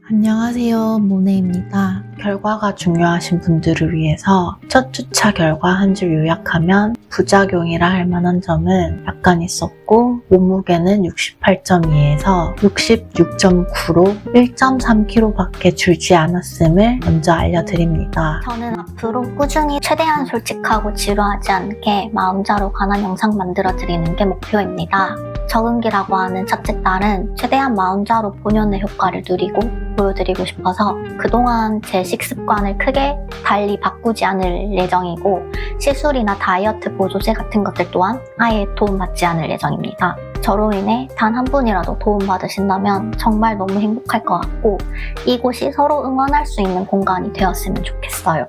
안녕하세요. 모네입니다. 결과가 중요하신 분들을 위해서 첫 주차 결과 한 줄 요약하면 부작용이라 할 만한 점은 약간 있었고 몸무게는 68.2에서 66.9로 1.3kg밖에 줄지 않았음을 먼저 알려드립니다. 저는 앞으로 꾸준히 최대한 솔직하고 지루하지 않게 마음자로 관한 영상 만들어드리는 게 목표입니다. 적응기라고 하는 첫째 딸은 최대한 마음자로 본연의 효과를 누리고 보여드리고 싶어서 그동안 제 식습관을 크게 달리 바꾸지 않을 예정이고 시술이나 다이어트 보조제 같은 것들 또한 아예 도움받지 않을 예정입니다. 저로 인해 단 한 분이라도 도움받으신다면 정말 너무 행복할 것 같고 이곳이 서로 응원할 수 있는 공간이 되었으면 좋겠어요.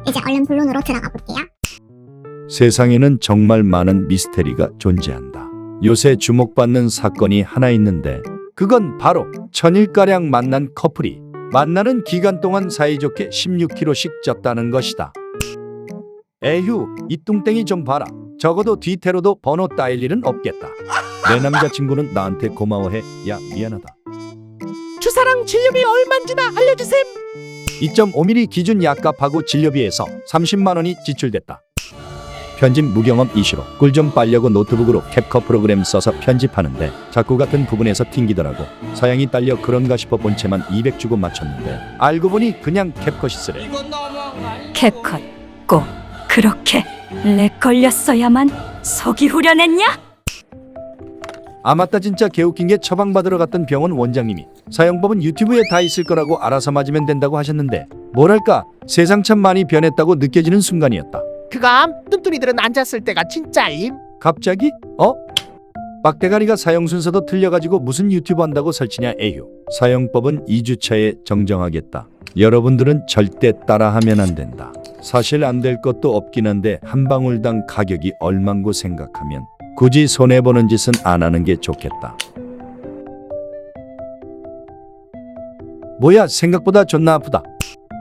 이제 얼른 본론으로 들어가 볼게요. 세상에는 정말 많은 미스테리가 존재한다. 요새 주목받는 사건이 하나 있는데 그건 바로 천일가량 만난 커플이 만나는 기간 동안 사이좋게 16kg씩 쪘다는 것이다. 에휴, 이 뚱땡이 좀 봐라. 적어도 뒤태로도 번호 따일 일은 없겠다. 내 남자친구는 나한테 고마워해. 야, 미안하다. 주사랑 진료비 얼만지나 알려주셈. 2.5mm 기준 약값하고 진료비에서 30만 원이 지출됐다. 편집 무경험 이슈로 꿀 좀 빨려고 노트북으로 캡컷 프로그램 써서 편집하는데 자꾸 같은 부분에서 튕기더라고. 사양이 딸려 그런가 싶어 본체만 200 주고 맞췄는데 알고 보니 그냥 캡컷이 쓰래. 캡컷 꼭 그렇게 렉 걸렸어야만 속이 후련했냐? 아 맞다, 진짜 개웃긴 게 처방받으러 갔던 병원 원장님이 사용법은 유튜브에 다 있을 거라고 알아서 맞으면 된다고 하셨는데 뭐랄까 세상 참 많이 변했다고 느껴지는 순간이었다. 그감 뚠뚠이들은 앉았을 때가 진짜임. 갑자기? 빡대가리가 사용 순서도 틀려가지고 무슨 유튜브 한다고 설치냐. 에휴. 사용법은 2주차에 정정하겠다. 여러분들은 절대 따라하면 안 된다. 사실 안 될 것도 없긴 한데 한 방울당 가격이 얼만고 생각하면 굳이 손해보는 짓은 안 하는 게 좋겠다. 뭐야, 생각보다 존나 아프다.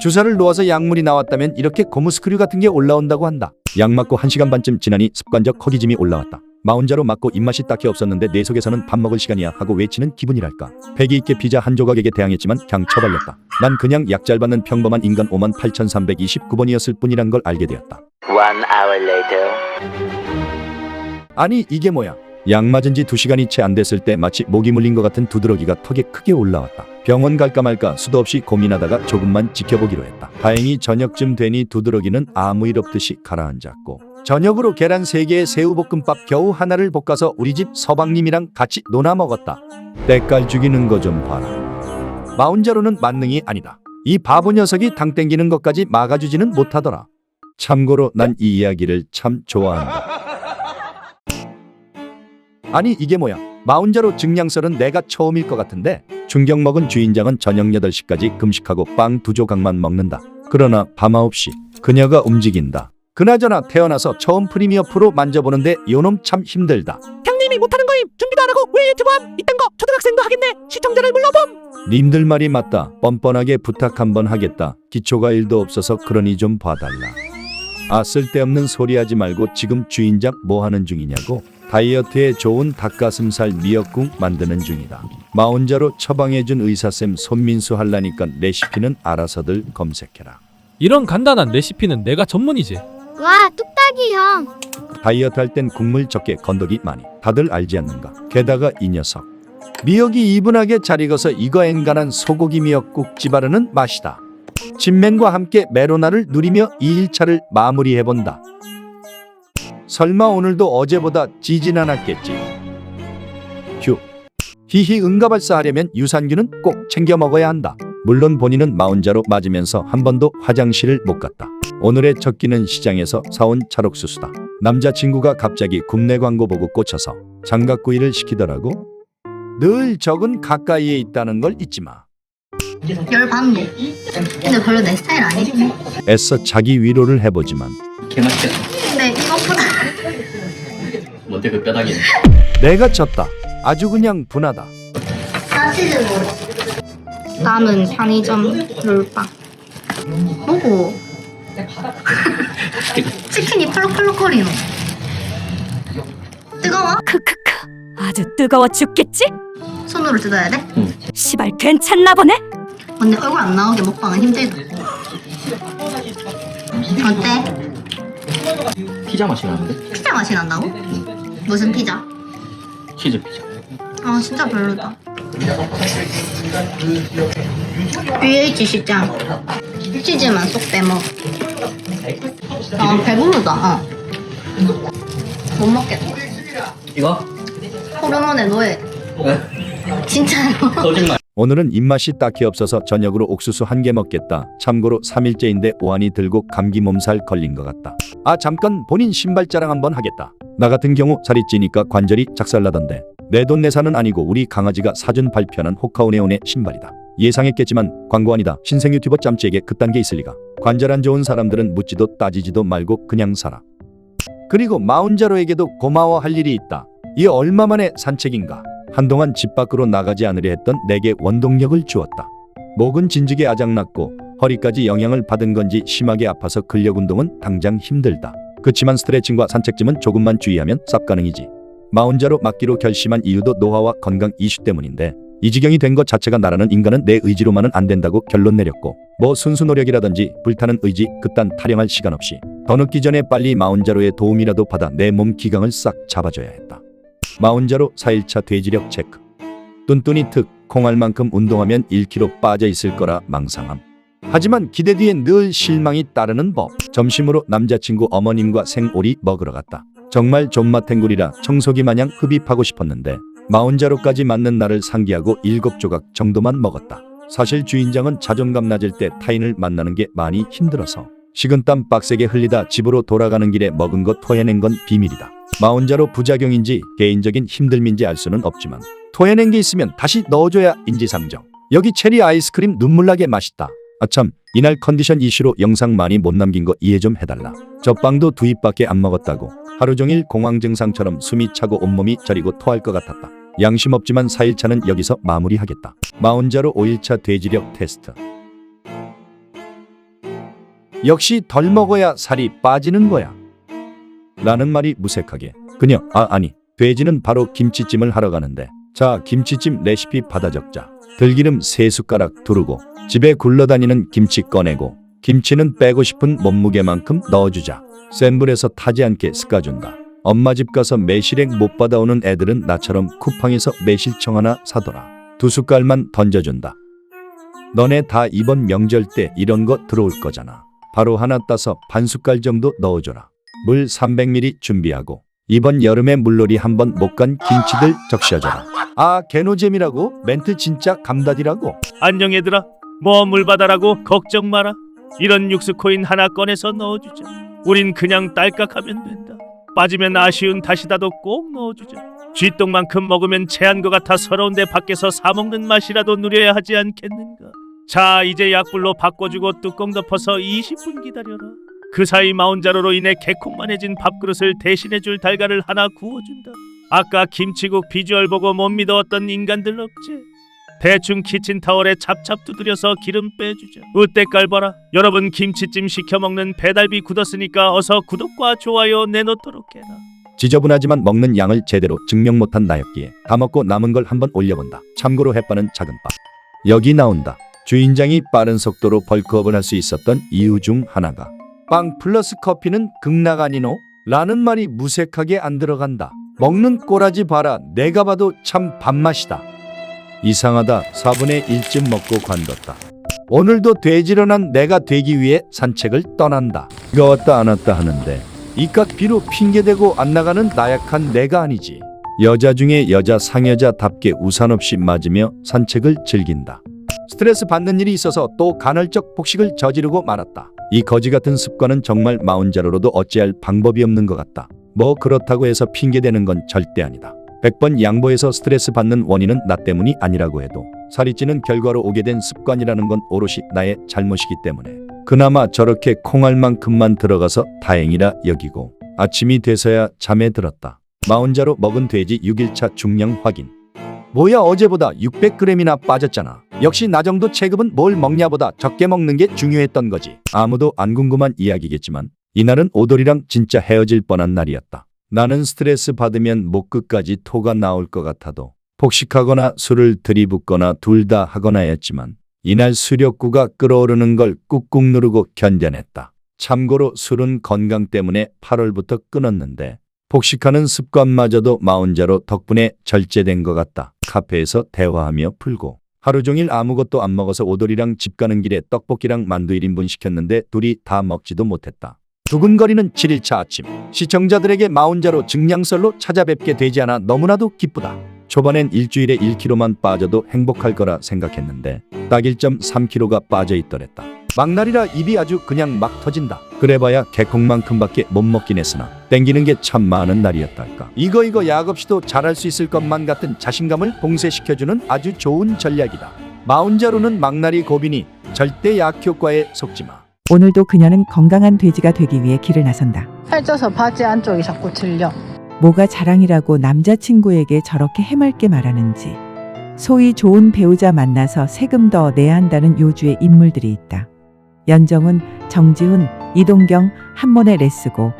주사를 놓아서 약물이 나왔다면 이렇게 고무 스크류 같은 게 올라온다고 한다. 약 맞고 1시간 반쯤 지나니 습관적 허기짐이 올라왔다. 마 혼자로 맞고 입맛이 딱히 없었는데 내 속에서는 밥 먹을 시간이야 하고 외치는 기분이랄까. 패기 있게 피자 한 조각에게 대항했지만 그냥 처발렸다. 난 그냥 약 잘 받는 평범한 인간 58,329번이었을 뿐이란 걸 알게 되었다. 1 hour later. 아니 이게 뭐야. 약 맞은 지 2시간이 채 안 됐을 때 마치 모기 물린 것 같은 두드러기가 턱에 크게 올라왔다. 병원 갈까 말까 수도 없이 고민하다가 조금만 지켜보기로 했다. 다행히 저녁쯤 되니 두드러기는 아무 일 없듯이 가라앉았고 저녁으로 계란 3개에 새우볶음밥 겨우 하나를 볶아서 우리 집 서방님이랑 같이 논아 먹었다. 때깔 죽이는 거 좀 봐라. 마 혼자로는 만능이 아니다. 이 바보 녀석이 당 땡기는 것까지 막아주지는 못하더라. 참고로 난 이 이야기를 참 좋아한다. 아니 이게 뭐야. 마 혼자로 증량설은 내가 처음일 것 같은데 충격 먹은 주인장은 저녁 8시까지 금식하고 빵 2조각만 먹는다. 그러나 밤 9시 그녀가 움직인다. 그나저나 태어나서 처음 프리미어 프로 만져보는데 요놈 참 힘들다. 형님이 못하는 거임. 준비도 안 하고 왜 유튜브함. 이딴 거 초등학생도 하겠네. 시청자를 물러봄. 님들 말이 맞다. 뻔뻔하게 부탁 한번 하겠다. 기초가 1도 없어서 그러니 좀 봐달라. 아 쓸데없는 소리 하지 말고 지금 주인장 뭐 하는 중이냐고. 다이어트에 좋은 닭가슴살 미역국 만드는 중이다. 마 혼자로 처방해준 의사쌤 손민수 할라니까 레시피는 알아서들 검색해라. 이런 간단한 레시피는 내가 전문이지. 와, 뚝딱이 형. 다이어트 할 땐 국물 적게 건더기 많이. 다들 알지 않는가. 게다가 이 녀석 미역이 이분하게 잘 익어서 이거 엔간한 소고기 미역국 찌바르는 맛이다. 진맨과 함께 메로나를 누리며 2일차를 마무리해본다. 설마 오늘도 어제보다 지진 않았겠지. 휴. 히히 응가발사 하려면 유산균은 꼭 챙겨 먹어야 한다. 물론 본인은 마 혼자로 맞으면서 한 번도 화장실을 못 갔다. 오늘의 첫 끼는 시장에서 사온 찰옥수수다. 남자친구가 갑자기 국내 광고 보고 꽂혀서 장갑구이를 시키더라고. 늘 적은 가까이에 있다는 걸 잊지 마. 열받네. 근데 별로 내 스타일 아니지. 애써 자기 위로를 해보지만 개맛있겠다. 근데 이것보다 뭔데 그 뼈다귀. 내가 졌다. 아주 그냥 분하다. 사치즈로. 남은 편의점 롤빵. 뭐고? 치킨이 펄럭펄럭거리노. 뜨거워? 크크크 아주 뜨거워 죽겠지? 손으로 뜯어야 돼? 시발 괜찮나 보네? 근데 얼굴 안 나오게 먹방은 힘들다. 어때? 피자 맛이 나는데? 피자 맛이 난다고? 무슨 피자? 치즈 피자. 아 진짜 별로다. BH 시장 치즈만 쏙 빼먹어. 아 배부르다. 못 먹겠다. 이거? 호르몬에 노예. 진짜로. 거짓말. 오늘은 입맛이 딱히 없어서 저녁으로 옥수수 한 개 먹겠다. 참고로 3일째인데 오한이 들고 감기 몸살 걸린 것 같다. 아 잠깐 본인 신발 자랑 한번 하겠다. 나 같은 경우 살이 찌니까 관절이 작살나던데 내 돈 내산은 아니고 우리 강아지가 사준 발편한 호카오네온의 신발이다. 예상했겠지만 광고 아니다. 신생 유튜버 짬찌에게 그딴 게 있을 리가. 관절 안 좋은 사람들은 묻지도 따지지도 말고 그냥 살아. 그리고 마운자로에게도 고마워할 일이 있다. 이 얼마 만의 산책인가. 한동안 집 밖으로 나가지 않으려 했던 내게 원동력을 주었다. 목은 진즉에 아작났고 허리까지 영향을 받은 건지 심하게 아파서 근력 운동은 당장 힘들다. 그치만 스트레칭과 산책쯤은 조금만 주의하면 쌉 가능이지. 마운자로 맡기로 결심한 이유도 노화와 건강 이슈 때문인데 이 지경이 된 것 자체가 나라는 인간은 내 의지로만은 안 된다고 결론 내렸고 뭐 순수 노력이라든지 불타는 의지 그딴 타령할 시간 없이 더 늦기 전에 빨리 마운자로의 도움이라도 받아 내 몸 기강을 싹 잡아줘야 했다. 마운자로 4일차 돼지력 체크. 뚠뚠이 특 콩알만큼 운동하면 1kg 빠져 있을 거라 망상함. 하지만 기대 뒤엔 늘 실망이 따르는 법. 점심으로 남자친구 어머님과 생오리 먹으러 갔다. 정말 존맛탱구리라 청소기 마냥 흡입하고 싶었는데 마운자로까지 맞는 나를 상기하고 7조각 정도만 먹었다. 사실 주인장은 자존감 낮을 때 타인을 만나는 게 많이 힘들어서 식은땀 빡세게 흘리다 집으로 돌아가는 길에 먹은 거 토해낸 건 비밀이다. 마운자로 부작용인지 개인적인 힘듦인지 알 수는 없지만 토해낸 게 있으면 다시 넣어줘야 인지상정. 여기 체리 아이스크림 눈물나게 맛있다. 아참 이날 컨디션 이슈로 영상 많이 못 남긴 거 이해 좀 해달라. 저 빵도 2입밖에 안 먹었다고. 하루 종일 공황 증상처럼 숨이 차고 온몸이 저리고 토할 것 같았다. 양심 없지만 4일차는 여기서 마무리하겠다. 마운자로 5일차 돼지력 테스트. 역시 덜 먹어야 살이 빠지는 거야 라는 말이 무색하게. 그녀 아니 돼지는 바로 김치찜을 하러 가는데 자 김치찜 레시피 받아 적자. 들기름 3숟가락 두르고 집에 굴러다니는 김치 꺼내고 김치는 빼고 싶은 몸무게만큼 넣어주자. 센 불에서 타지 않게 섞어준다. 엄마 집 가서 매실액 못 받아오는 애들은 나처럼 쿠팡에서 매실청 하나 사더라. 2숟갈만 던져준다. 너네 다 이번 명절 때 이런 거 들어올 거잖아. 바로 하나 따서 반 숟갈 정도 넣어줘라. 물 300ml 준비하고 이번 여름에 물놀이 한번 못 간 김치들 적셔줘라. 아 개노잼이라고? 멘트 진짜 감다디라고? 안녕 얘들아. 뭐 물바다라고 걱정 마라. 이런 육수 코인 하나 꺼내서 넣어주자. 우린 그냥 딸깍하면 된다. 빠지면 아쉬운 다시다도 꼭 넣어주자. 쥐똥만큼 먹으면 체한 것 같아 서러운데 밖에서 사 먹는 맛이라도 누려야 하지 않겠는가. 자 이제 약불로 바꿔주고 뚜껑 덮어서 20분 기다려라. 그 사이 마운자로로 인해 개콩만해진 밥그릇을 대신해줄 달걀을 하나 구워준다. 아까 김치국 비주얼 보고 못 믿어왔던 인간들 없지? 대충 키친타월에 찹찹 두드려서 기름 빼주자. 으때깔 봐라. 여러분 김치찜 시켜먹는 배달비 굳었으니까 어서 구독과 좋아요 내놓도록 해라. 지저분하지만 먹는 양을 제대로 증명 못한 나였기에 다 먹고 남은 걸 한번 올려본다. 참고로 햇반은 작은 밥. 여기 나온다. 주인장이 빠른 속도로 벌크업을 할 수 있었던 이유 중 하나가 빵 플러스 커피는 극락 아니노? 라는 말이 무색하게 안 들어간다. 먹는 꼬라지 봐라. 내가 봐도 참 밥맛이다. 이상하다. 4분의 1쯤 먹고 관뒀다. 오늘도 돼지로 난 내가 되기 위해 산책을 떠난다. 비가 왔다 안 왔다 하는데 이깟 비로 핑계대고 안 나가는 나약한 내가 아니지. 여자 중에 여자 상여자답게 우산 없이 맞으며 산책을 즐긴다. 스트레스 받는 일이 있어서 또 간헐적 폭식을 저지르고 말았다. 이 거지 같은 습관은 정말 마운자로로도 어찌할 방법이 없는 것 같다. 뭐 그렇다고 해서 핑계대는 건 절대 아니다. 100번 양보해서 스트레스 받는 원인은 나 때문이 아니라고 해도 살이 찌는 결과로 오게 된 습관이라는 건 오롯이 나의 잘못이기 때문에 그나마 저렇게 콩알만큼만 들어가서 다행이라 여기고 아침이 돼서야 잠에 들었다. 마운자로 먹은 돼지 6일차 중량 확인. 뭐야 어제보다 600g이나 빠졌잖아. 역시 나 정도 체급은 뭘 먹냐보다 적게 먹는 게 중요했던 거지. 아무도 안 궁금한 이야기겠지만 이날은 오돌이랑 진짜 헤어질 뻔한 날이었다. 나는 스트레스 받으면 목 끝까지 토가 나올 것 같아도 폭식하거나 술을 들이붓거나 둘 다 하거나 했지만 이날 수력구가 끓어오르는 걸 꾹꾹 누르고 견뎌냈다. 참고로 술은 건강 때문에 8월부터 끊었는데 폭식하는 습관마저도 마운자로 덕분에 절제된 것 같다. 카페에서 대화하며 풀고 하루 종일 아무것도 안 먹어서 오돌이랑 집 가는 길에 떡볶이랑 만두 1인분 시켰는데 둘이 다 먹지도 못했다. 두근거리는 7일차 아침. 시청자들에게 마운자로 증량설로 찾아뵙게 되지 않아 너무나도 기쁘다. 초반엔 일주일에 1kg만 빠져도 행복할 거라 생각했는데 딱 1.3kg가 빠져 있더랬다. 막날이라 입이 아주 그냥 막 터진다. 그래봐야 개콩만큼밖에 못 먹긴 했으나 땡기는 게 참 많은 날이었달까. 이거 약 없이도 잘할 수 있을 것만 같은 자신감을 봉쇄시켜주는 아주 좋은 전략이다. 마운자로는 막날이 고비니 절대 약 효과에 속지마. 오늘도 그녀는 건강한 돼지가 되기 위해 길을 나선다. 살쪄서 바지 안쪽이 자꾸 들려. 뭐가 자랑이라고 남자친구에게 저렇게 해맑게 말하는지. 소위 좋은 배우자 만나서 세금 더 내야 한다는 요주의 인물들이 있다. 연정훈, 정지훈, 이동경, 한몬의 레스고,